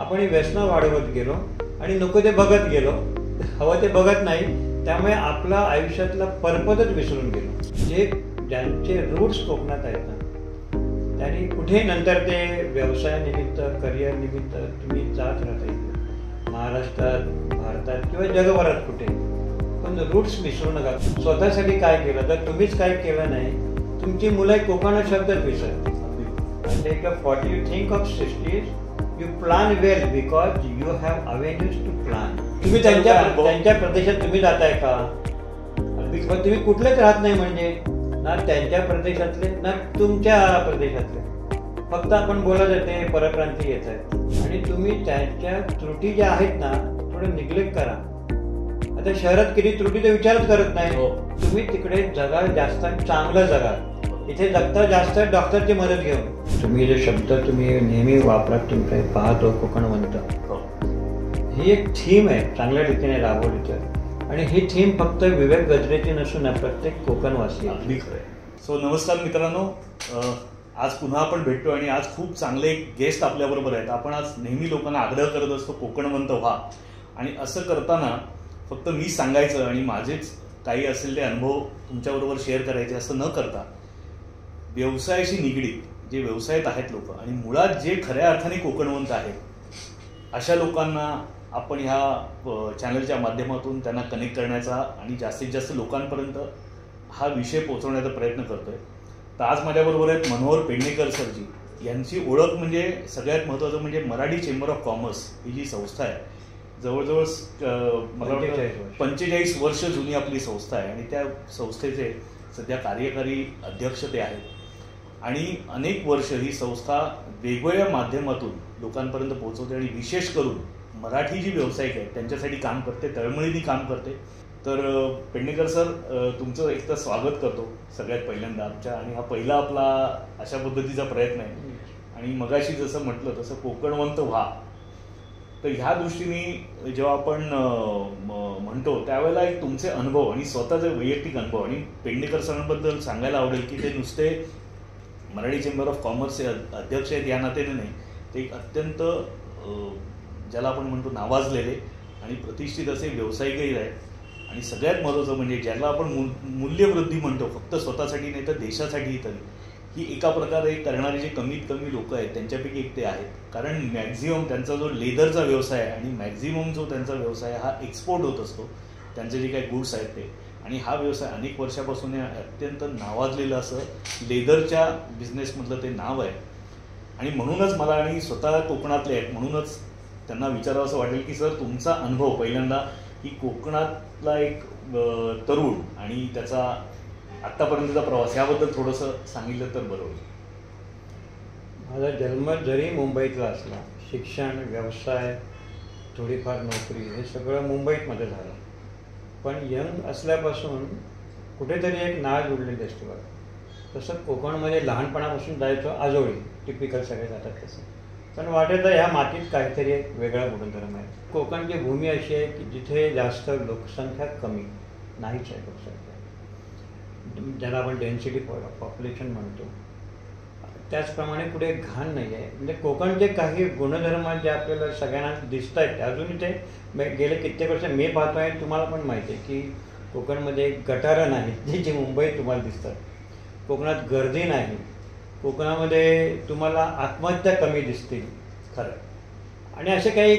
आपण व्यसनं वाढवत गेलो आणि नको ते बघत गेलो, हवं ते बघत नाही, त्यामुळे आपला आयुष्यातला पर्पजच विसरून गेलो. ज्यांचे रूट्स कोकणात आहेत ना, त्यांनी कुठे नंतर ते व्यवसायानिमित्त करिअर निमित्त तुम्ही जात राहता इथे महाराष्ट्रात, भारतात किंवा जगभरात कुठे, पण रूट्स विसरू नका. स्वतःसाठी काय केलं, तर तुम्हीच काय केलं नाही, तुमची मुलं कोकण शब्दच विसरते. What you think of cities, you plan well because you have avenues to plan. तुम्ही त्यांच्या प्रदेशात तुम्ही जाताय का? पण तुम्ही कुठलेच राहत नाही, म्हणजे ना त्यांच्या प्रदेशातले ना तुमच्या प्रदेशातले. फक्त आपण बोलत जाते परप्रांती येत आहेत आणि तुम्ही त्यांच्या त्रुटी ज्या आहेत ना थोडं निग्लेक्ट करा. आता शहरात किती त्रुटीचा विचारच करत नाही. तुम्ही तिकडे जगा, जास्त चांगलं जगा. इथे जगता जास्त डॉक्टरची मदत घेऊन. तुम्ही जे शब्द तुम्ही नेहमी वापरात, तुमच्या पाहतो कोकणवंत, ही एक थीम आहे चांगल्या रीतीने राबवली तर. आणि ही थीम फक्त विवेक गजरेची नसून प्रत्येक कोकणवासी. अगदी खरं आहे. सो नमस्कार मित्रांनो, आज पुन्हा आपण भेटतो आणि आज खूप चांगले गेस्ट आपल्याबरोबर आहेत. आपण आज नेहमी लोकांना आग्रह करत असतो कोकणवंत व्हा, आणि असं करताना फक्त मी सांगायचं आणि माझेच काही असेल ते अनुभव तुमच्याबरोबर शेअर करायचे असं न करता, व्यवसायाशी निगडीत जे व्यवसायात आहेत लोक आणि मुळात जे खऱ्या अर्थाने कोकणवंत आहेत अशा लोकांना आपण ह्या चॅनलच्या माध्यमातून त्यांना कनेक्ट करण्याचा आणि जास्तीत जास्त लोकांपर्यंत हा विषय पोहोचवण्याचा प्रयत्न करतोय. तर आज माझ्याबरोबर आहेत मनोहर पेडणेकर सरजी. यांची ओळख म्हणजे सगळ्यात महत्त्वाचं म्हणजे मराठी चेंबर ऑफ कॉमर्स ही जी संस्था आहे, जवळजवळ मला वाटतं 45 वर्ष जुनी आपली संस्था आहे आणि त्या संस्थेचे सध्या कार्यकारी अध्यक्ष ते आहेत. आणि अनेक वर्ष ही संस्था वेगवेगळ्या माध्यमातून लोकांपर्यंत पोहोचवते आणि विशेष करून मराठी जी व्यावसायिक आहेत त्यांच्यासाठी काम करते, तळमळीने काम करते. तर पेडणेकर सर, तुमचं एक तर स्वागत करतो सगळ्यात पहिल्यांदा आमच्या, आणि हा पहिला आपला अशा पद्धतीचा प्रयत्न आहे. आणि मगाशी जसं म्हटलं तसं कोकणवंत व्हा, तर ह्या दृष्टीने जेव्हा आपण म्हणतो त्यावेळेला एक तुमचे अनुभव आणि स्वतःचे वैयक्तिक अनुभव, आणि पेडणेकर सरांबद्दल सांगायला आवडेल की ते नुसते मराठी चेंबर ऑफ कॉमर्सचे अध्यक्ष आहेत या नात्याने नाही, ते एक अत्यंत ज्याला आपण म्हणतो नावाजलेले आणि प्रतिष्ठित असे व्यावसायिकही आहेत. आणि सगळ्यात महत्त्वाचं म्हणजे ज्याला आपण मूल्यवृद्धी म्हणतो, फक्त स्वतःसाठी नाही तर देशासाठीही तरी, ही एका प्रकारे करणारे जे कमीत कमी लोक आहेत त्यांच्यापैकी एक ते आहेत. कारण मॅक्झिमम त्यांचा जो लेदरचा व्यवसाय आहे आणि मॅक्झिमम जो त्यांचा व्यवसाय हा एक्सपोर्ट होत असतो, त्यांचे जे काही गुड्स आहेत ते. आणि हा व्यवसाय अनेक वर्षापासून अत्यंत नावाजलेलं असं लेदरच्या बिझनेसमधलं ते नाव आहे. आणि म्हणूनच मला, आणि स्वतः कोकणातले आहेत म्हणूनच त्यांना विचारावं असं वाटेल की सर, तुमचा अनुभव पहिल्यांदा की कोकणातला एक तरुण आणि त्याचा आत्तापर्यंतचा प्रवास याबद्दल थोडंसं सांगितलं तर बरं होईल. माझा जन्म जरी मुंबईतला असला, शिक्षण, व्यवसाय, थोडीफार नोकरी हे सगळं मुंबईमध्ये झालं, पण यंग असल्यापासून कुठेतरी एक नाळ जुळलेली असते बघा. तसं कोकणमध्ये लहानपणापासून जायचो आजोळी, टिपिकल सगळे जातात तसं. पण वाटायचं ह्या मातीत काहीतरी एक वेगळा गुणधर्म आहे. कोकणची भूमी अशी आहे की जिथे जास्त लोकसंख्या कमी नाहीच आहे. लोकसंख्या ज्याला आपण डेन्सिटी पॉप्युलेशन म्हणतो, त्याचप्रमाणे कुठे घाण नाही आहे. म्हणजे कोकणचे काही गुणधर्म जे आपल्याला सगळ्यांना दिसत आहेत ते अजूनही ते गेले कित्येक वर्ष मी पाहतो आहे. तुम्हाला पण माहिती आहे की कोकणमध्ये गटारं नाही जी मुंबईत तुम्हाला दिसतात. कोकणात गर्दी नाही. कोकणामध्ये तुम्हाला आत्महत्या कमी दिसतील खरं. आणि असे काही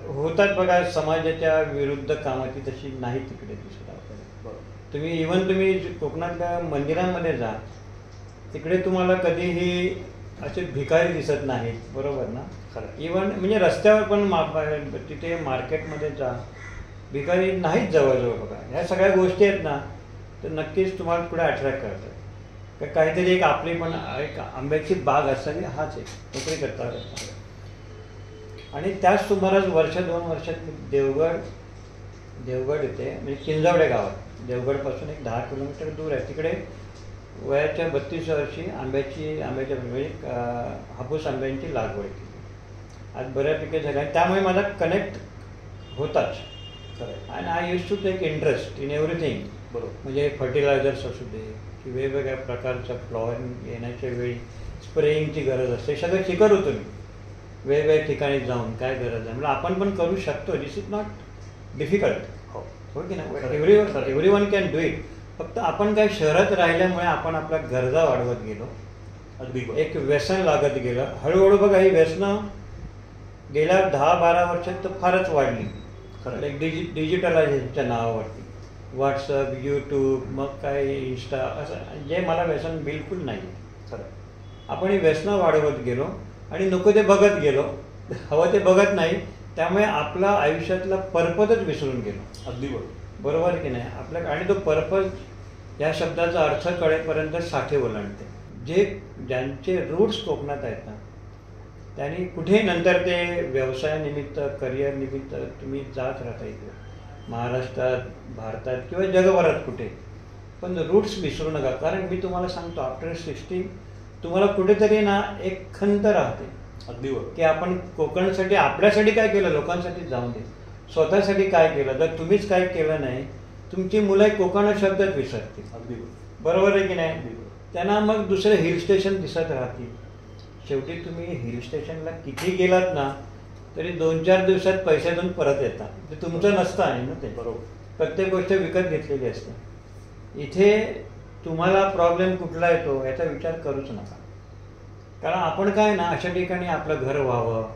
होतात बघा समाजाच्या विरुद्ध कामाची, तशी नाही तिकडे दिसत आपल्याला. तुम्ही इव्हन तुम्ही कोकणातल्या मंदिरांमध्ये जा, तिकडे तुम्हाला कधीही असे भिकारी दिसत नाहीत, बरोबर ना? खरं. इव्हन म्हणजे रस्त्यावर पण तिथे मार्केटमध्ये जा, भिकारी नाहीच जवळजवळ बघा. ह्या सगळ्या गोष्टी आहेत ना, तर नक्कीच तुम्हाला पुढे अट्रॅक्ट करतात. काहीतरी एक आपली पण एक आंब्याची बाग असावी, हाच एक नोकरी करता. आणि त्याच सुमारास वर्ष 2 वर्षात देवगड येते, म्हणजे चिंचवडे गावात, देवगडपासून एक 10 किलोमीटर दूर आहे. तिकडे वयाच्या 32 वर्षी आंब्याच्या म्हणजे हापूस आंब्यांची लागवड केली. आज बऱ्यापैकी झाली, त्यामुळे मला कनेक्ट होताच. आणि I use to take interest in everything. बरोबर. म्हणजे फर्टिलायझर्स असू दे की वेगवेगळ्या प्रकारचं फ्लॉवरिंग येण्याच्या वेळी स्प्रेइंगची गरज असते, सगळं शिकत होतो मी. वेगवेगळ्या ठिकाणी जाऊन काय गरज आहे. म्हणजे आपण पण करू शकतो. दिस इज नॉट डिफिकल्ट. हो की नाही. Every one can do it. फक्त आपण काय शहरात राहिल्यामुळे आपण आपल्या गरजा वाढवत गेलो. अगदी एक व्यसन लागत गेलं. हळूहळू बघा ही व्यसनं गेल्या 10-12 वर्षात तर फारच वाढली. एक डिजिटलायझेशनच्या नावावरती व्हॉट्सअप, यूट्यूब, मग काय इंस्टा, असं जे मला व्यसन बिलकुल नाही. आपण ही व्यसनं वाढवत गेलो आणि नको ते बघत गेलो. हवं ते बघत नाही. त्यामुळे आपला आयुष्यातला पर्पजच विसरून गेलो. अगदी बरोबर की नाही. आपल्या आणि तो पर्पज या शब्दाचा अर्थ कळेपर्यंत साठे ओलांडते. ज्यांचे रूट्स कोकणात आहेत ना, त्यांनी कुठेही नंतर ते व्यवसायानिमित्त, करिअर निमित्त तुम्ही जात राहता इथे महाराष्ट्रात, भारतात किंवा जगभरात कुठे, पण रूट्स विसरू नका. कारण मी तुम्हाला सांगतो, आफ्टर 60 तुम्हाला कुठेतरी ना एक खंत राहते. अगदी की आपण कोकणसाठी, आपल्यासाठी काय केलं, लोकांसाठी जाऊन दे, स्वतःसाठी काय केलं. जर तुम्हीच काय केलं नाही, तुमची मुलं कोकण शब्दच विसरतील. अगदी बरोबर आहे की नाही. त्यांना मग दुसरे हिल स्टेशन दिसत राहतील. शेवटी तुम्ही हिल स्टेशनला किती गेलात ना तरी 2-4 दिवसात पैसे देऊन परत येतात. ते तुमचं नसतं आहे ना. ते बरोबर. प्रत्येक गोष्ट विकत घेतलेली असते. इथे तुम्हाला प्रॉब्लेम कुठला येतो याचा विचार करूच नका. कारण आपण काय ना, अशा ठिकाणी आपलं घर व्हावं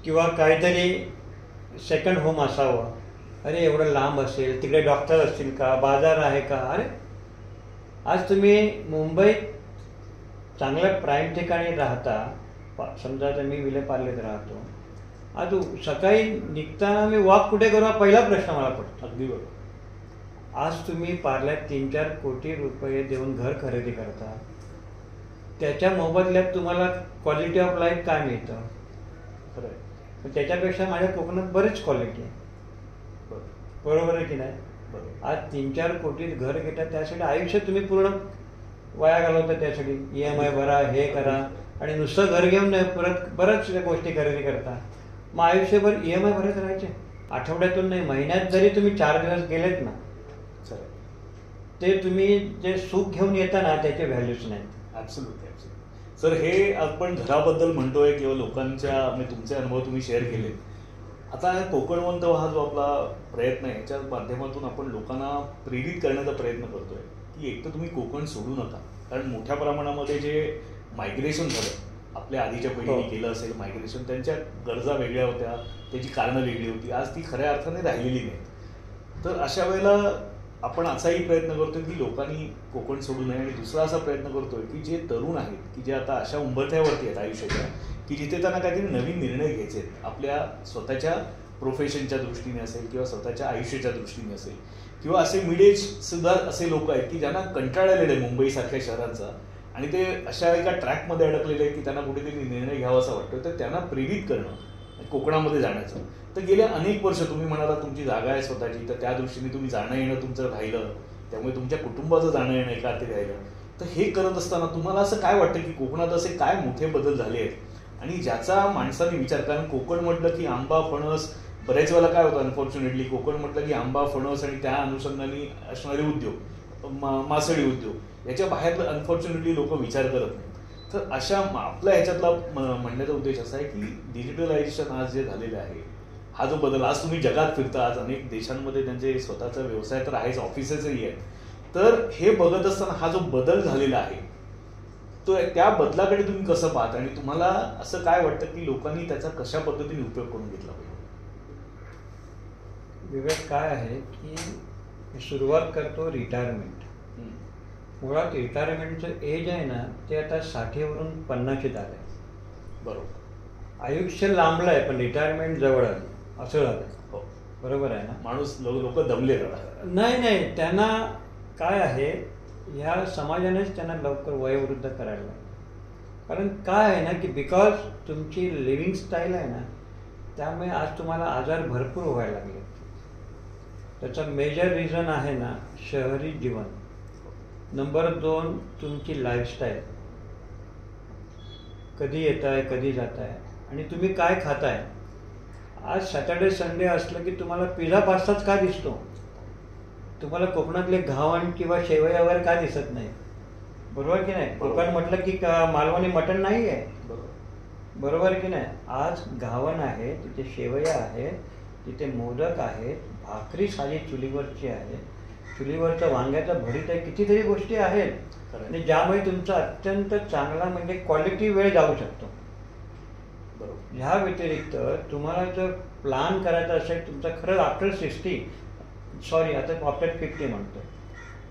किंवा काहीतरी सेकंड होम असावं. अरे एवढं लांब असेल, तिकडे डॉक्टर असतील का, बाजार आहे का. अरे आज तुम्ही मुंबईत चांगल्या प्राईम ठिकाणी राहता. समजा आता मी विलेपार्लेत राहतो. आज सकाळी निघताना मी वॉक कुठे करू, हा पहिला प्रश्न मला पडतो. अगदी बरोबर. आज तुम्ही पार्ल्यात 3-4 कोटी रुपये देऊन घर खरेदी करता. त्याच्या मोबदल्यात तुम्हाला क्वालिटी ऑफ लाईफ काय मिळतं. खरं. त्याच्यापेक्षा माझ्या कोकणात बरीच क्वालिटी आहे. बरोबर आहे की नाही. आज 3-4 कोटीत घर घेतात, त्यासाठी आयुष्य तुम्ही पूर्ण वाया घालवता. त्यासाठी EMI भरा, हे करा, आणि नुसतं घर घेऊन नाही, परत बऱ्याच गोष्टी खरेदी करता. मग आयुष्यभर EMI भरत राहायचे. आठवड्यातून नाही, महिन्यात जरी तुम्ही 4 दिवस गेलेत ना, ते तुम्ही जे सुख घेऊन येता ना, त्याचे व्हॅल्यूच नाही. ॲब्सोल्युटली. सर, हे आपण घराबद्दल म्हणतोय किंवा लोकांच्या, म्हणजे तुमचे अनुभव तुम्ही शेअर केले. आता कोकणवंत हा जो आपला प्रयत्न आहे, याच्या माध्यमातून आपण लोकांना प्रेरित करण्याचा प्रयत्न करतोय की एक तर तुम्ही कोकण सोडू नका. कारण मोठ्या प्रमाणामध्ये जे मायग्रेशन झालं, आपल्या आधीच्या पिढीने केलं असेल मायग्रेशन, त्यांच्या गरजा वेगळ्या होत्या, त्याची कारणं वेगळी होती. आज ती खऱ्या अर्थाने राहिलेली नाही. तर अशा वेळेला आपण असाही प्रयत्न करतोय की लोकांनी कोकण सोडू नये. आणि दुसरा असा प्रयत्न करतोय की जे तरुण आहेत, की जे आता अशा उंबरठ्यावरती आहेत आयुष्याच्या, की जिथे त्यांना काहीतरी नवीन निर्णय घ्यायचे आहेत, आपल्या स्वतःच्या प्रोफेशनच्या दृष्टीने असेल किंवा स्वतःच्या आयुष्याच्या दृष्टीने असेल, किंवा असे मिड एज सुद्धा असे लोक आहेत की ज्यांना कंटाळा आलेला आहे मुंबईसारख्या शहरांचा, आणि ते अशा एका ट्रॅकमध्ये अडकलेले आहेत की त्यांना कुठेतरी निर्णय घ्यावा असं वाटतं. तर त्यांना प्रेरित करणं कोकणामध्ये जाण्याचं. तर गेल्या अनेक वर्ष तुम्ही म्हणाला तुमची जागा आहे स्वतःची, तर त्या दृष्टीने तुम्ही जाणं येणं तुमचं राहिलं, त्यामुळे तुमच्या कुटुंबाचं जाणं येणं एका ते राहिलं. तर हे करत असताना तुम्हाला असं काय वाटतं की कोकणात असे काय मोठे बदल झाले आहेत, आणि ज्याचा माणसाने विचार, कारण कोकण म्हटलं की आंबा, फणस, बऱ्याच वेळेला काय होतं अनफॉर्च्युनेटली, कोकण म्हटलं की आंबा, फणस आणि त्या अनुषंगाने असणारे उद्योग, मासळी उद्योग, याच्या बाहेर अनफॉर्च्युनेटली लोक विचार करत नाही. तर अशा आपल्या ह्याच्यातला म्हणण्याचा उद्देश असा आहे की डिजिटलायझेशन आज जे झालेलं आहे, हा जो बदल, आज तुम्ही जगात फिरता, आज अनेक देशांमध्ये त्यांचे स्वतःचा व्यवसाय तर आहेच, ऑफिसेसही आहेत. तर हे बघत असताना हा जो बदल झालेला आहे, तो त्या बदलाकडे तुम्ही कसं पाहता, आणि तुम्हाला असं काय वाटतं की लोकांनी त्याचा कशा पद्धतीने उपयोग करून घेतला पाहिजे. विवेक काय आहे की सुरुवात करतो रिटायरमेंट. मुळात रिटायरमेंटचं एज आहे ना, ते आता 60वरून 50 आलंय. बरोबर. आयुष्य लांबलं आहे पण रिटायरमेंट जवळ आलं, असं झालं. हो, बरोबर आहे ना. माणूस लोक दमले नाही, त्यांना काय आहे, ह्या समाजानेच त्यांना लवकर वयोवृद्ध करायला लागलं. कारण काय आहे ना की बिकॉज तुमची लिव्हिंग स्टाईल आहे ना, त्यामुळे आज तुम्हाला आजार भरपूर व्हायला लागले. त्याचं मेजर रिझन आहे ना शहरी जीवन. नंबर 2 तुमची लाईफस्टाईल. कधी येत आहे, कधी जात आहे, आणि तुम्ही काय खाताय. आज सॅटर्डे संडे असलं की तुम्हाला पिझ्झा पास्ताच का दिसतो, तुम्हाला कोकणातले घावण किंवा शेवया वगैरे का दिसत नाही. बरोबर की नाही. कोकण म्हटलं की मालवणी मटण नाही आहे. बरोबर की नाही. आज घावन आहे, तिथे शेवया आहे, तिथे मोदक आहेत, भाकरी साधी चुलीवरची आहे, चुलीवरचं वांग्याचं भरीत आहे, कितीतरी गोष्टी आहेत आणि ज्यामुळे तुमचा अत्यंत चांगला म्हणजे क्वालिटी वेळ जाऊ शकतो. ह्या व्यतिरिक्त तुम्हाला जर प्लॅन करायचा असेल तुमचा खरंच आफ्टर 60 सॉरी आता आफ्टर 50 म्हणतो,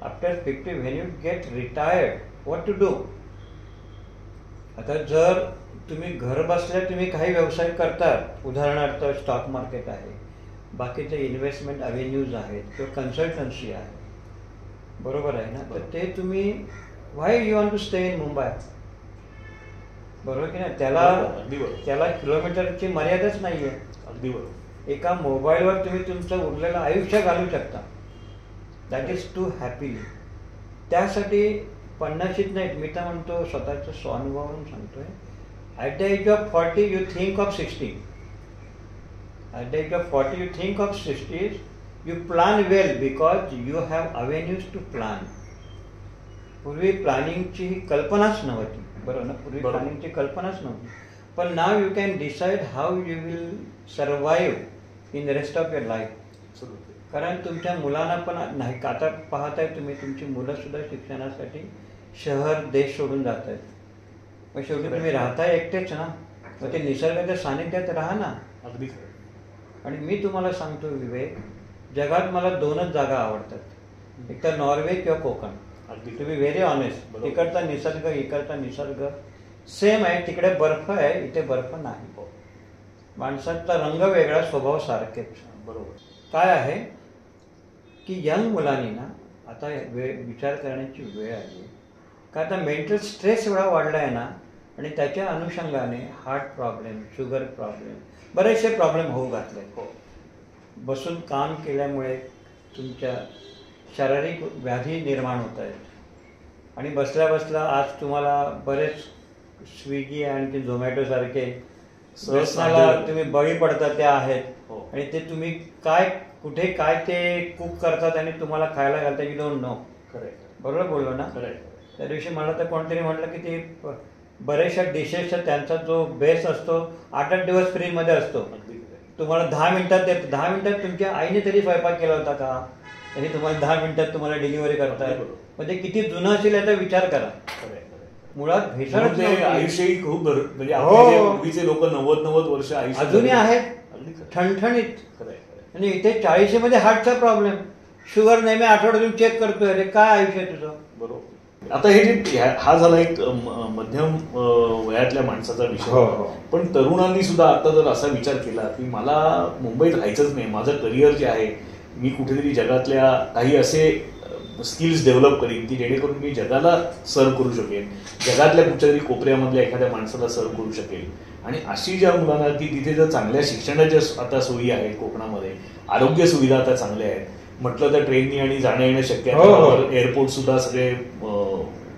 after 50 when you get retired what to do. आता जर तुम्ही घर बसल्या तुम्ही काही व्यवसाय करतात, उदाहरणार्थ स्टॉक मार्केट आहे, बाकीचे इन्व्हेस्टमेंट अव्हेन्यूज आहेत किंवा कन्सल्टन्सी आहे, बरोबर आहे ना, तर ते तुम्ही why you want to stay in Mumbai, बरोबर की नाही. त्याला किलोमीटरची मर्यादाच नाही आहे. अगदी बरोबर. एका मोबाईलवर तुम्ही तुमचं उरलेलं आयुष्य घालू शकता. That is to happily. त्यासाठी 50शीच नाही, मी तर म्हणतो स्वतःचं स्वानुभवावरून सांगतोय, at the age of 40 you think of 60. At the age of 40 you think of 60. You plan well because you have avenues to plan. पूर्वी प्लॅनिंगची ही कल्पनाच नव्हती, बरोबर ना, पूर्वी प्लॅनिंगची कल्पनाच नव्हती. पण now you can decide how you will survive in the rest of your life. कारण तुमच्या मुलांना पण नाही, आता पाहताय तुम्ही तुमची मुलं सुद्धा शिक्षणासाठी शहर देश सोडून जात आहेत. मग शेवटी तुम्ही राहताय एकटेच ना, मग ते निसर्गाच्या सानिध्यात राहा ना. अगदी. आणि मी तुम्हाला सांगतो विवेक, जगात मला 2च जागा आवडतात, एक तर नॉर्वे किंवा Konkan. To be very honest, तिकडचा निसर्ग इकडचा निसर्ग सेम आहे. तिकडे बर्फ आहे, इथे बर्फ नाही. माणसाचा रंग वेगळा, स्वभाव सारखेच. बरोबर. काय आहे की यंग मुलांनी ना आता विचार करण्याची वेळ आली, का आता मेंटल स्ट्रेस एवढा वाढला आहे ना, आणि त्याच्या अनुषंगाने हार्ट प्रॉब्लेम, शुगर प्रॉब्लेम, बरेचसे प्रॉब्लेम होऊ घातले. बसून काम केल्यामुळे तुमच्या शारीरिक व्याधी निर्माण होत आहेत. आणि बसल्या बसल्या आज तुम्हाला बरेच स्विगी आणि झोमॅटोसारखे व्यसनाला तुम्ही बळी पडतात ते आहेत. आणि ते तुम्ही काय कुठे काय ते कुक करतात आणि तुम्हाला खायला घालतात, यू डोंट नो. बरोबर बोललो ना. त्या दिवशी मला तर कोणतरी म्हटलं की ते बऱ्याचशा डिशेसचा त्यांचा जो बेस असतो 8-8 दिवस फ्रीजमध्ये असतो, तुम्हाला 10 मिनिटात देतो. 10 मिनिटात तुमच्या आईने तरी स्वयंपाक केला होता का, तरी तुम्हाला 10 मिनिटात तुम्हाला डिलिव्हरी करताय. म्हणजे किती जुनं असेल याचा विचार करा. मुळात भेसळच आयुष्यही खूप म्हणजे पूर्वीचे लोक 90 वर्ष आयुष्य अजूनही आहेत ठणठणीत. आणि इथे 40 मध्ये हार्टचा प्रॉब्लेम, शुगर नेहमी आठवड्यातून चेक करतोय. अरे काय आयुष्य आहे तुझं. बरोबर. आता हे जे हा झाला एक मध्यम वयातल्या माणसाचा विषय. पण तरुणांनी सुद्धा आता जर असा विचार केला की मला मुंबईत राहायचंच नाही, माझं करिअर जे आहे मी कुठेतरी जगातल्या काही असे स्किल्स डेव्हलप करीन की जेणेकरून मी जगाला सर्व करू शकेन, जगातल्या कुठच्यातरी कोपऱ्यामधल्या एखाद्या माणसाला सर्व करू शकेल. आणि अशी ज्या मुलांना की तिथे जर चांगल्या शिक्षणाच्या आता सोयी आहेत, कोकणामध्ये आरोग्य सुविधा आता चांगल्या आहेत, म्हटलं तर ट्रेननी आणि जाणं येणं शक्य आहे, एअरपोर्ट सुद्धा सगळे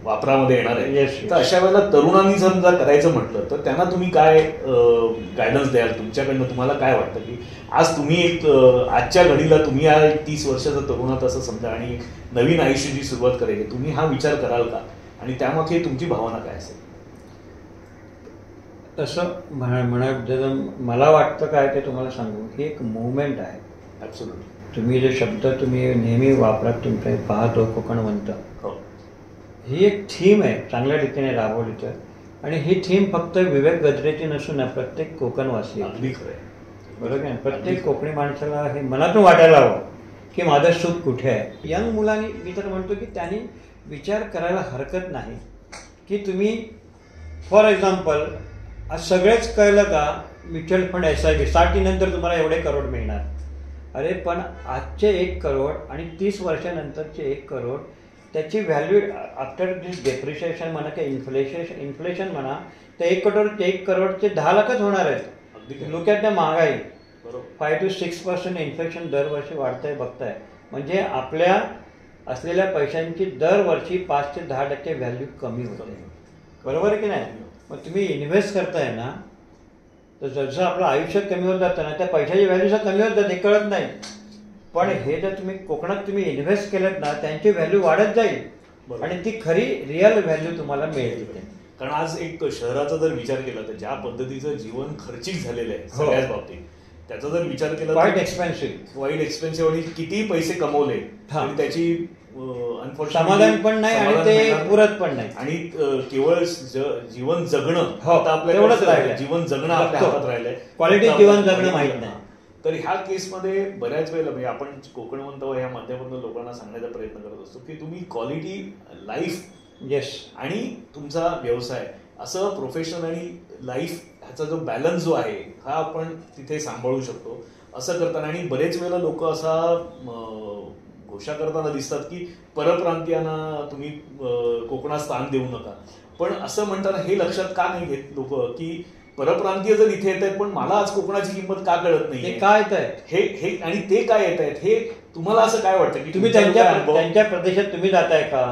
वापरामध्ये येणार आहे. तर अशा वेळेला तरुणांनी जर करायचं म्हटलं तर त्यांना तुम्ही काय गायडन्स द्याल तुमच्याकडनं. तुम्हाला काय वाटतं की आज तुम्ही एक आजच्या घडीला तुम्ही या 30 वर्षाचा तरुणात असं समजा आणि एक नवीन आयुष्याची सुरुवात करायची, तुम्ही हा विचार कराल का आणि त्यामागे तुमची भावना काय असेल. तसं म्हणा मला वाटतं काय ते तुम्हाला सांगू, ही एक मुवमेंट आहे. ॲब्सोल्युटली. तुम्ही जे शब्द तुम्ही नेहमी वापरात तुमच्या पाहतो कोकणवंत, ही एक थीम आहे चांगल्या रीतीने राबवली तर. आणि ही थीम फक्त विवेक गजरेची नसून प्रत्येक कोकणवासी, अगदी खरं, बरोबर आहे, प्रत्येक कोकणी माणसाला हे मनातून वाटायला हवं की माझं सुख कुठे आहे. यंग मुलांनी मी तर म्हणतो की त्यांनी विचार करायला हरकत नाही की तुम्ही फॉर एक्झाम्पल आज सगळेच कळलं का म्युच्युअल फंड SIP 60 नंतर तुम्हाला एवढे करोड मिळणार. अरे पण आजचे 1 करोड आणि 30 वर्षानंतरचे 1 करोड त्याची व्हॅल्यू आफ्टर दिस डेप्रिशिएशन म्हणा की इन्फ्लेशन म्हणा तर 1 करोडचे 10 लाखच होणार आहेत. लोक त्या महागाई 5 to 6% इन्फ्लेशन दरवर्षी वाढतंय बघताय. म्हणजे आपल्या असलेल्या पैशांची दरवर्षी 5 ते 10% व्हॅल्यू कमी होते. बरोबर आहे की नाही. मग तुम्ही इन्व्हेस्ट करताय ना, तर जसं आपलं आयुष्य कमी होत जातं ना, त्या पैशाची व्हॅल्यू सुद्धा कमी होत जाते, कळत नाही. पण हे जर तुम्ही कोकणात तुम्ही इन्व्हेस्ट केलं ना, त्यांची व्हॅल्यू वाढत जाईल आणि ती खरी रिअल व्हॅल्यू तुम्हाला मिळेल तिथे. कारण आज एक शहराचा जर विचार केला तर ज्या पद्धतीचं जीवन खर्चिक झालेलं आहे सगळ्याच बाबतीत, त्याचा जर विचार केला तर वाईट एक्सपेन्सिव्ह आणि किती पैसे कमवले तरी त्याची समाधान पण नाही आणि ते पुरत पण नाही, आणि केवळ जीवन जगणं आता आपल्याला जीवन जगणं आपल्या हातात राहिलंय, क्वालिटी जीवन जगणं माहित नाही. तर ह्या केसमध्ये बऱ्याच वेळेला म्हणजे आपण कोकणवंत ह्या माध्यमातून लोकांना सांगण्याचा प्रयत्न करत असतो की तुम्ही क्वालिटी लाईफ आणि तुमचा व्यवसाय असं प्रोफेशन आणि लाईफ ह्याचा जो बॅलन्स जो आहे हा आपण तिथे सांभाळू शकतो असं करताना. आणि बरेच वेळेला लोक असा घोषणा करताना दिसतात की परप्रांतीयांना तुम्ही कोकणात स्थान देऊ नका, पण असं म्हणताना हे लक्षात का नाही घेत लोक की परप्रांतीय जर इथे येत आहेत पण मला आज कोकणाची किंमत का कळत नाही, काय येत आहेत हे आणि ते काय येत आहेत हे तुम्हाला असं काय वाटतं की तुम्ही त्यांच्या प्रदेशात तुम्ही जाताय का?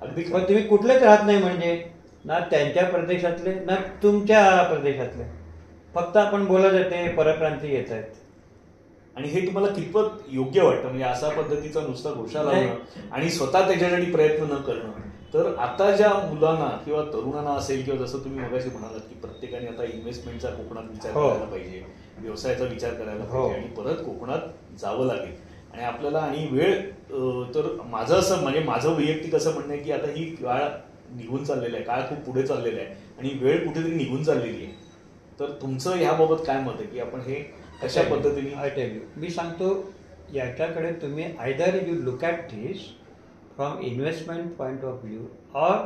अगदी पण तुम्ही कुठलेच राहत नाही, म्हणजे ना त्यांच्या प्रदेशातले ना तुमच्या प्रदेशातले, फक्त आपण बोलत जाते परप्रांतीय येत आहेत. आणि हे तुम्हाला कितपत योग्य वाटतं म्हणजे अशा पद्धतीचा नुसता घोषणा लावणं आणि स्वतः त्याच्यासाठी प्रयत्न न करणं? तर आता ज्या मुलांना किंवा तरुणांना असेल किंवा जसं तुम्ही मगाशी म्हणालात की प्रत्येकाने आता इन्व्हेस्टमेंटचा कोकणात विचार करायला पाहिजे, व्यवसायाचा विचार करायला पाहिजे आणि परत कोकणात जावं लागेल आणि आपल्याला आणि वेळ तर माझं असं म्हणजे माझं वैयक्तिक असं म्हणणं आहे की आता ही काळ निघून चाललेला आहे, काळ खूप पुढे चाललेला आहे आणि वेळ कुठेतरी निघून चाललेली आहे. तर तुमचं ह्याबाबत काय मत आहे की आपण हे कशा पद्धतीने? मी सांगतो याच्याकडे तुम्ही either you look at this from investment point of view or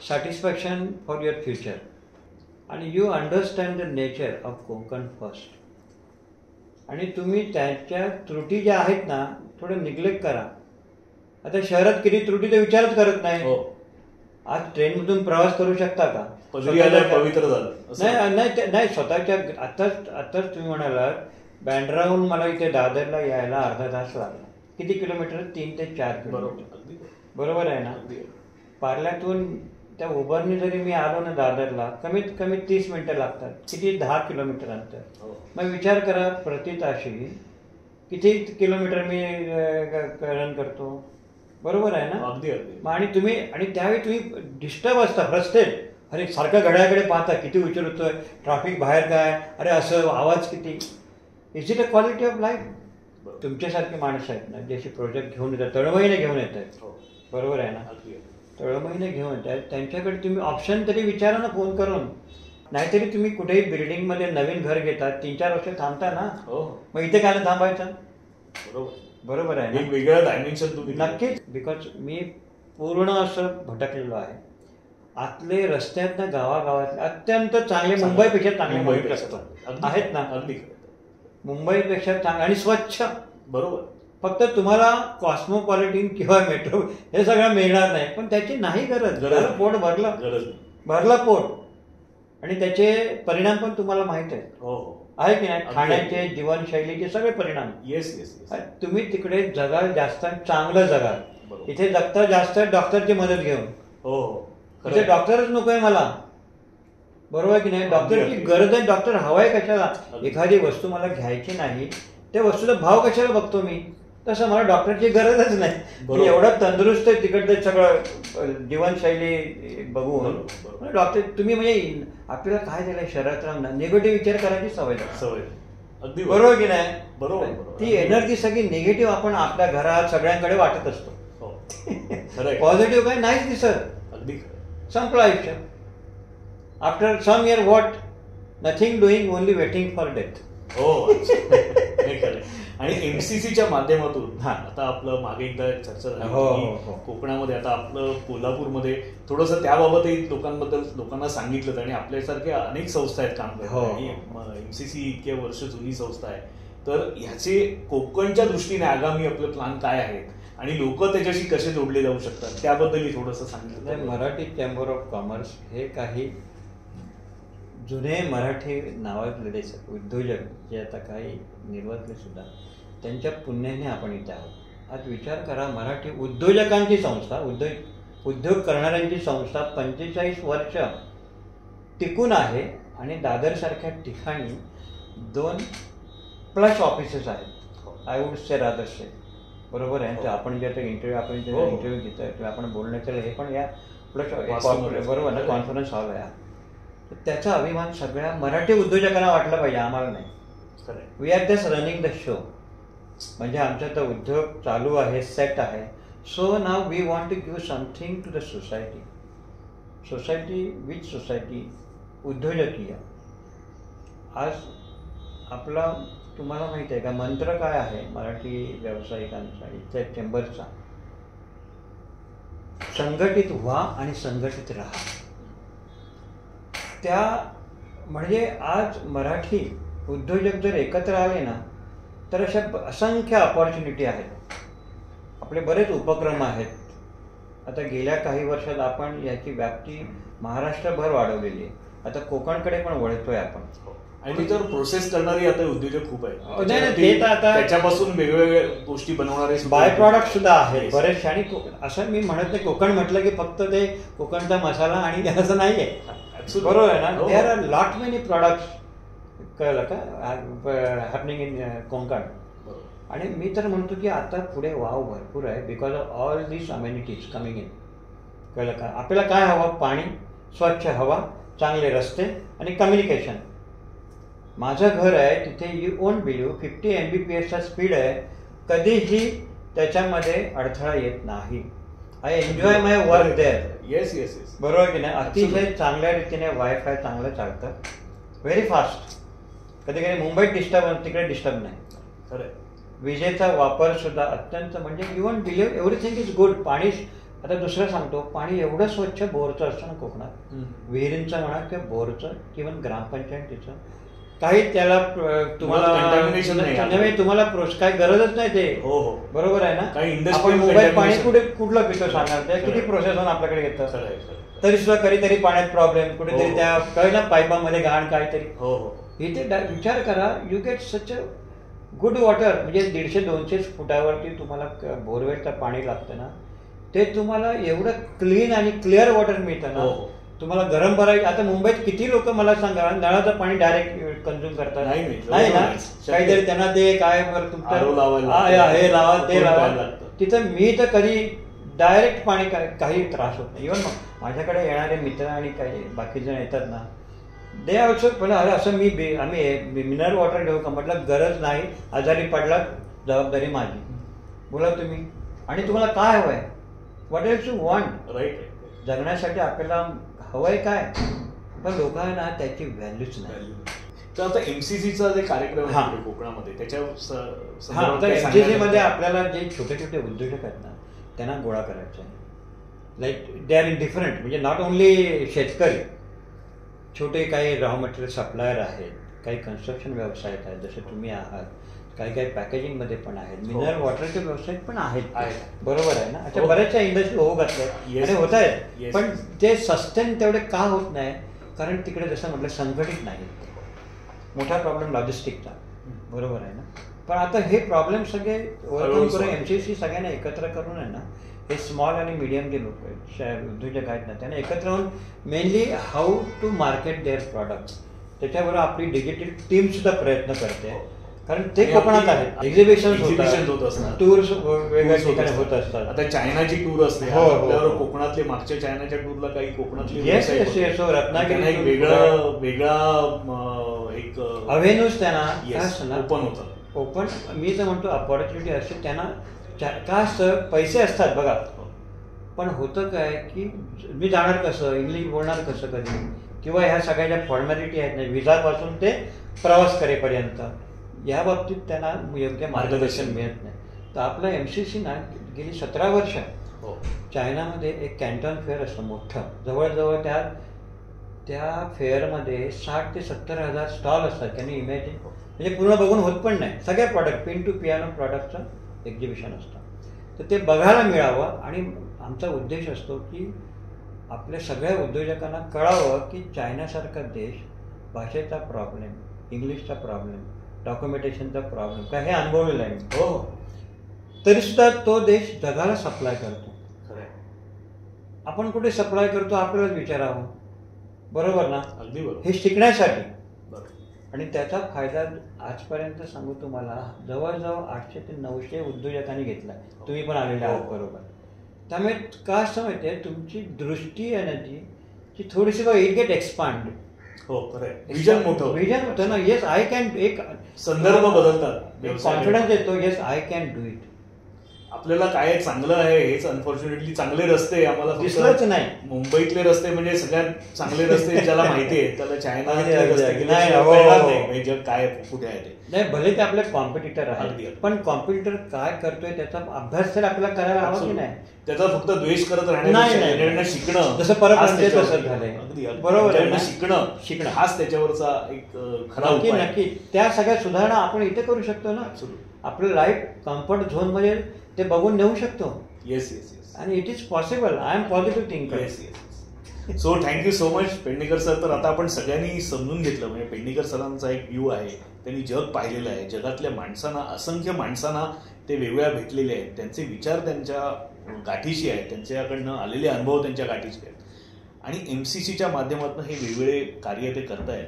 satisfaction for your future, आणि you understand the nature of Konkan first. आणि तुम्ही त्याच्या त्रुटी ज्या आहेत ना थोडं निग्लेक्ट करा. आता शहरात किती त्रुटी तर विचारच करत नाही. आज ट्रेनमधून प्रवास करू शकता का? पवित्र झालं नाही स्वतःच्या आताच तुम्ही म्हणालात बँड्राहून मला इथे दादरला यायला अर्धा तास लागला. किती किलोमीटर? 3 ते 4 किलोमीटर. बरोबर आहे ना? पार्ल्यातून त्या उबरने जरी मी आलो ना दादरला कमीत कमी 30 मिनिटं लागतात. किती? 10 किलोमीटर अंतर. मग विचार करा प्रति ताशी किती किलोमीटर मी रन करतो. बरोबर आहे ना? अगदी अगदी. आणि तुम्ही आणि त्यावेळी तुम्ही डिस्टर्ब असता, फ्रस्ट्रेट. अरे सारखं घड्याळाकडे पाहता किती उशीर होतोय, ट्रॅफिक बाहेर काय, अरे असं आवाज किती. Is it a quality of life? तुमच्यासारखी माणसं आहेत ना जशी प्रोजेक्ट घेऊन येतात, तळमळीने घेऊन येत आहेत. बरोबर आहे ना? तळमळीने घेऊन येत आहेत, त्यांच्याकडे तुम्ही ऑप्शन तरी विचारा ना फोन करून. नाहीतरी तुम्ही कुठेही बिल्डिंगमध्ये नवीन घर घेतात 3-4 वर्ष थांबता ना, मग इथे काय थांबायचं? बरोबर आहे ना? वेगवेगळ्या डायमेन्शन तुम्ही नक्कीच. बिकॉज मी पूर्ण असं भटकलेलो आहे. आतले रस्त्यात ना गावागावातले अत्यंत चांगले, मुंबईपेक्षा चांगले म्हणू शकतो आहेत ना. अगदी मुंबईपेक्षा चांगले आणि स्वच्छ. बरोबर. फक्त तुम्हाला कॉस्मोपॉलिटिन किंवा मेट्रो हे सगळं मिळणार नाही, पण त्याची नाही गरज. पोट भरलं पोट आणि त्याचे परिणाम पण तुम्हाला माहित आहेत. आहे की नाही? खाण्याचे, जीवनशैलीचे सगळे परिणाम. येस. तुम्ही तिकडे जगाल जास्त, चांगलं जगाल. इथे जगता जास्त डॉक्टरची मदत घेऊन. इथे डॉक्टरच नकोय मला. बरोबर की नाही? डॉक्टरची गरज आहे. डॉक्टर हवाय कशाला? एखादी वस्तू मला घ्यायची नाही, त्या वस्तूचा भाव कशाला बघतो मी? तसं मला डॉक्टरची गरजच नाही. एवढं तंदुरुस्त आहे तिकडचं सगळं जीवनशैली बघून. डॉक्टर तुम्ही म्हणजे आपल्याला काय दिलंय शहरात राहून निगेटिव्ह विचार करायची सवय. अगदी बरोबर की नाही? बरोबर. ती एनर्जी सगळी निगेटिव्ह आपण आपल्या घरात सगळ्यांकडे वाटत असतो. पॉझिटिव्ह काय नाहीच दिसत. अगदी संपलं आयुष्य. After some year what? Nothing doing, only waiting for death. आणि एमसीसीच्या माध्यमातून आता आपलं मागे एकदा चर्चा झाली कोकणामध्ये आता आपलं कोल्हापूरमध्ये थोडंसं त्याबाबतही लोकांना सांगितलं आणि आपल्यासारख्या अनेक संस्था आहेत काम करतात आणि एमसीसी इतक्या वर्ष जुनी संस्था आहे. तर ह्याचे कोकणच्या दृष्टीने आगामी आपलं प्लॅन काय आहेत आणि लोक त्याच्याशी कसे जोडले जाऊ शकतात त्याबद्दल थोडंसं सांगितलं. मराठी चेंबर ऑफ कॉमर्स हे काही जुने मराठी नावाजलेले उद्योजक जे आता काही निर्वातले सुद्धा त्यांच्या पुण्याने आपण इथे आहोत. आज विचार करा, मराठी उद्योजकांची संस्था, उद्योग करणाऱ्यांची संस्था 45 वर्ष टिकून आहे आणि दादरसारख्या ठिकाणी 2+ ऑफिसेस आहेत. आय वुड से रादर से. बरोबर आहे. आपण जे आता इंटरव्ह्यू घेतोय किंवा आपण बोलण्याचं हे पण या प्लस बरोबर ना, कॉन्फरन्स हॉल आहे. तर त्याचा अभिमान सगळ्या मराठी उद्योजकांना वाटला पाहिजे, आम्हाला नाही. We are just running the show. म्हणजे आमचा तर उद्योग चालू आहे, सेट आहे. So now we want to give something to the society. Society which society उद्योजकीय. आज आपला तुम्हाला माहिती आहे का मंत्र काय आहे मराठी व्यावसायिकांचा, इथल्या चेंबरचा? संघटित व्हा आणि संघटित राहा. त्या म्हणजे आज मराठी उद्योजक जर एकत्र आले ना तर अशा असंख्य अपॉर्च्युनिटी आहेत. आपले बरेच उपक्रम आहेत. आता गेल्या काही वर्षात आपण याची व्याप्ती महाराष्ट्रभर वाढवलेली आहे. आता कोकणकडे पण वळतोय आपण. आणि त्याच्यावर प्रोसेस करणारी आता उद्योजक खूप आहेत. ते तर आता त्याच्यापासून वेगवेगळ्या गोष्टी बनवणारे बाय प्रॉडक्ट सुद्धा आहेत बरेचसे. आणि असं मी म्हणत नाही कोकण म्हटलं की फक्त ते कोकणचा मसाला आणि असं नाही आहे. बरोबर आहे ना. There are lot many products कळलं का हॅपनिंग इन कोकण. आणि मी तर म्हणतो की आता पुढे वाव भरपूर आहे because of all this amenities coming in. कळलं का. आपल्याला काय हवं? पाणी, स्वच्छ हवा, चांगले रस्ते आणि कम्युनिकेशन. माझं घर आहे तिथे यू ओंट बिलीव्ह 50 MBPSचा स्पीड आहे. कधीही त्याच्यामध्ये अडथळा येत नाही. I enjoy my work there. Yes yes yes. बरोबर की नाही. अतिशय चांगल्या रीतीने वायफाय चांगलं चालतं, व्हेरी फास्ट. कधी कधी मुंबईत डिस्टर्ब, तिकडे डिस्टर्ब नाही. खरं. विजेचा वापर सुद्धा अत्यंत म्हणजे you won't believe everything is good. पाणी आता दुसरं सांगतो, पाणी एवढं स्वच्छ बोरचं असतं ना कोकणात, विहिरींचं म्हणा किंवा बोरचं किंवा ग्रामपंचायतीचं, काही त्याला तुम्हाला तुम्हाला काही गरजच नाही ते. हो हो बरोबर आहे ना. आपण मुंबईत पाणी कुठलं पितो सांगणार? ते किती प्रोसेस होऊन आपल्याकडे येतं. तरी सुद्धा कधीतरी पाण्यात प्रॉब्लेम, कुठेतरी त्या कळलं पाईपामध्ये घाण काहीतरी. इथे विचार करा, you get such a good water. म्हणजे 150-200 फुटावरती तुम्हाला बोरवेलचं पाणी लागतं ना, ते तुम्हाला एवढं क्लीन आणि क्लिअर वॉटर मिळतं ना. तुम्हाला गरम भरायचं. आता मुंबईत किती लोक मला सांगा नळाचं पाणी डायरेक्ट कन्झ्युम करतात. नाही ना. काहीतरी त्यांना ते काय हे लावा ते लावा. तिथं मी तर कधी डायरेक्ट पाणी काही त्रास होत नाही. इव्हन माझ्याकडे येणारे मित्र आणि काही बाकी जण येतात ना, दे ऑल्सो पण असं आम्ही मिनरल वॉटर घेऊ का? म्हटलं गरज नाही. आजारी पडला जबाबदारी माझी. बोला तुम्ही. आणि तुम्हाला काय हवंय? What else you want? Right. जगण्यासाठी आपल्याला हवंय काय? पण लोकांना त्याची व्हॅल्यूच नाही. तर आता MCCचा जे कार्यक्रम आहे कोकणामध्ये, त्याच्या MCC मध्ये आपल्याला जे छोटे छोटे उद्योजक आहेत ना त्यांना गोळा करायचं आहे. Like they are in different. म्हणजे नॉट ओनली शेतकरी, छोटे काही रॉ मटेरियल सप्लायर आहेत, काही कन्स्ट्रक्शन व्यवसायिक आहेत जसे तुम्ही आहात, काही काही पॅकेजिंगमध्ये पण आहेत, मिनरल वॉटरचे व्यवसाय पण आहेत. बरोबर आहे ना. अच्छा, बऱ्याचशा इंडस्ट्री होऊ घातल्या आणि होत आहेत. पण ते सस्टेन तेवढे का होत नाही? कारण तिकडे जसं म्हटलं संघटित नाही. मोठा प्रॉब्लेम लॉजिस्टिकचा. बरोबर आहे ना. पण आता हे प्रॉब्लेम सगळे ओव्हरकम करून MCC सगळ्यांना एकत्र करून आहे ना, हे स्मॉल आणि मीडियम जे लोक आहेत, उद्योजक आहेत ना, त्यांना एकत्र होऊन mainly how to market their products, त्याच्याबरोबर आपली डिजिटल टीम सुद्धा प्रयत्न करते. कारण ते कोकणात आहेत. एक्झिबिशन होत असतात, टूर्स वेगवेगळ्या ठिकाणी होत असतात. आता चायनाची टूर असते, कोकणातले मागच्या चायनाच्या टूरला काही कोकणातले रत्नागिरी वेगळा एक अव्हेन्यूज त्यांना ओपन होतं. ओपन मी तर म्हणतो अपॉर्च्युनिटी असते त्यांना. का असतं? पैसे असतात बघा. पण होतं काय की मी जाणार कसं, इंग्लिश बोलणार कसं कधी, किंवा ह्या सगळ्या ज्या फॉर्मॅलिटी आहेत ना, विजापासून ते प्रवास करेपर्यंत, या बाबतीत त्यांना योग्य मार्गदर्शन मिळत नाही. तर आपलं MCC ना गेली 17 वर्ष चायनामध्ये एक कॅन्टॉन फेअर असतं मोठं. जवळजवळ त्या फेअरमध्ये 60,000 ते 70,000 स्टॉल असतात. त्यांनी इमॅजिन म्हणजे पूर्ण बघून होत पण नाही. सगळ्या प्रॉडक्ट पिन टू पियानो प्रॉडक्टचं एक्झिबिशन असतं. तर ते बघायला मिळावं. आणि आमचा उद्देश असतो की आपल्या सगळ्या उद्योजकांना कळावं की चायनासारखा देश भाषेचा प्रॉब्लेम, इंग्लिशचा प्रॉब्लेम, डॉक्युमेंटेशनचा प्रॉब्लेम काय हे अनुभवलेलं आहे. तरी सुद्धा तो देश जगाला सप्लाय करतो. आपण कुठे सप्लाय करतो आपल्यालाच विचारावं. बरोबर ना. अगदी बरोबर. हे शिकण्यासाठी. आणि त्याचा फायदा आजपर्यंत सांगू तुम्हाला जवळजवळ 800 ते 900 उद्योजकांनी घेतला. तुम्ही पण आलेले आहात. बरोबर. त्यामुळे का असं माहिती आहे, तुमची दृष्टी आहे ना ती थोडीशी बघा, इट गेट एक्सपांड. हो खरं, विजन मोठं विजन होतं ना. येस आय कॅन, एक संदर्भ बदलतात, कॉन्फिडन्स येतो. Yes I can do it. आपल्याला काय चांगलं आहे हेच अनफॉर्च्युनेटली, चांगले रस्ते आम्हाला दिसलंच नाही. मुंबईतले रस्ते म्हणजे सगळ्यात चांगले रस्ते ज्याला माहिती आहे त्याला चायना नाही, जग काय कुठे आहे ते नाही. भले ते आपले कॉम्पिटिटर आहे, पण कॉम्पिटिटर काय करतोय त्याचा अभ्यास तर आपल्याला करायला हवा की नाही. त्याचा फक्त द्वेष करत नाही, शिकणं, जसं परत तसं झालंय. बरोबर आहे, शिकणं हाच त्याच्यावरचा एक खरा नक्की नक्की. त्या सगळ्या सुधारणा आपण इथे करू शकतो ना. आपलं लाईफ कम्फर्ट झोन मध्ये ते बघून नेऊ शकतो. Yes yes yes. आणि it is possible. I am positive thinker. Yes yes. So thank you so much Pednekar sir. तर आता आपण सगळ्यांनी समजून घेतलं, म्हणजे पेडणेकर सरांचा एक व्ह्यू आहे, त्यांनी जग पाहिलेलं आहे, जगातल्या माणसांना, असंख्य माणसांना ते वेगवेगळ्या भेटलेले आहेत, त्यांचे विचार त्यांच्या गाठीशी आहेत, त्यांच्याकडनं आलेले अनुभव त्यांच्या गाठीशी आहेत, आणि MCCच्या माध्यमातून हे वेगवेगळे कार्य ते करतायत.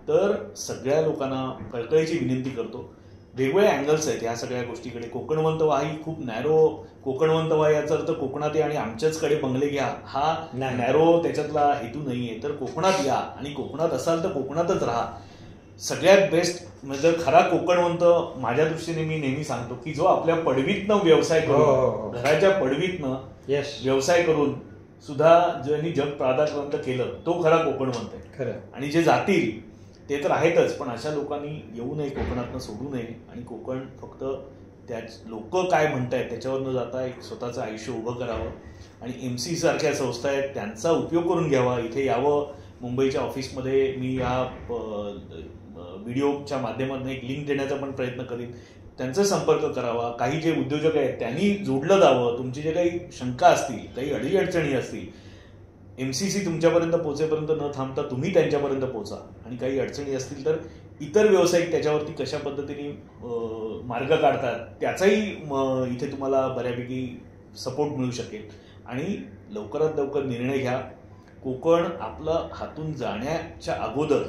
तर सगळ्या लोकांना कळकळीची विनंती करतो, वेगवेगळे अँगल्स आहेत ह्या सगळ्या गोष्टीकडे. कोकणवंत व्हा ही खूप नॅरो, कोकणवंत व्हा याचा अर्थ कोकणात या आणि आमच्याचकडे बंगले घ्या हा नॅरो त्याच्यातला हेतू नाहीये. तर कोकणात या आणि कोकणात असाल तर कोकणातच राहा. सगळ्यात बेस्ट म्हणजे खरा कोकणवंत माझ्या दृष्टीने मी नेहमी सांगतो की जो आपल्या पडवीतनं व्यवसाय करून, घराच्या पडवीतनं व्यवसाय करून सुद्धा ज्यांनी जग पादाक्रांत केलं तो खरा कोकणवंत आहे. खरं. आणि जे जातील ते तर आहेतच, पण अशा लोकांनी येऊ नये, कोकणातनं सोडू नये. आणि कोकण फक्त त्याच लोक काय म्हणतायत त्याच्यावर न जाता एक स्वतःचं आयुष्य उभं करावं. आणि MCC सारख्या संस्था आहेत त्यांचा उपयोग करून घ्यावा. इथे यावं. मुंबईच्या ऑफिसमध्ये मी या व्हिडिओच्या माध्यमातून एक लिंक देण्याचा पण प्रयत्न करीन. त्यांचा संपर्क करावा. काही जे उद्योजक आहेत त्यांनी जोडलं जावं. तुमची जे काही शंका असतील, काही अडीअडचणी असतील, MCC तुमच्यापर्यंत पोहोचेपर्यंत न थांबता तुम्ही त्यांच्यापर्यंत पोहोचा. आणि काही अडचणी असतील तर इतर व्यावसायिक त्याच्यावरती कशा पद्धतीने मार्ग काढतात त्याचाही इथे तुम्हाला बऱ्यापैकी सपोर्ट मिळू शकेल. आणि लवकरात लवकर निर्णय घ्या. कोकण आपलं हातून जाण्याच्या अगोदर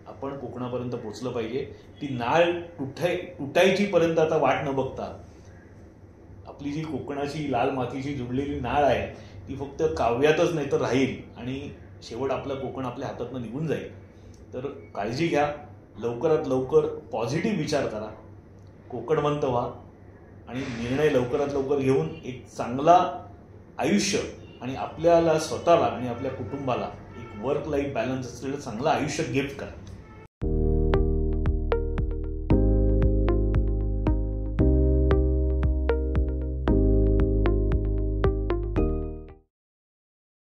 आपण कोकणापर्यंत पोहोचलं पाहिजे. ती नाळ तुटायची पर्यंत आता वाट न बघता आपली जी कोकणाची लाल मातीशी जुडलेली नाळ आहे ती फक्त काव्यातच नाही तर राहील आणि शेवट आपलं कोकण आपल्या हातातनं निघून जाईल. तर काळजी घ्या. लवकरात लवकर पॉझिटिव्ह विचार करा, कोकणवंत व्हा आणि निर्णय लवकरात लवकर घेऊन एक चांगला आयुष्य आणि आपल्याला स्वतःला आणि आपल्या कुटुंबाला एक वर्क लाईफ बॅलन्स असलेलं चांगलं आयुष्य गिफ्ट करा.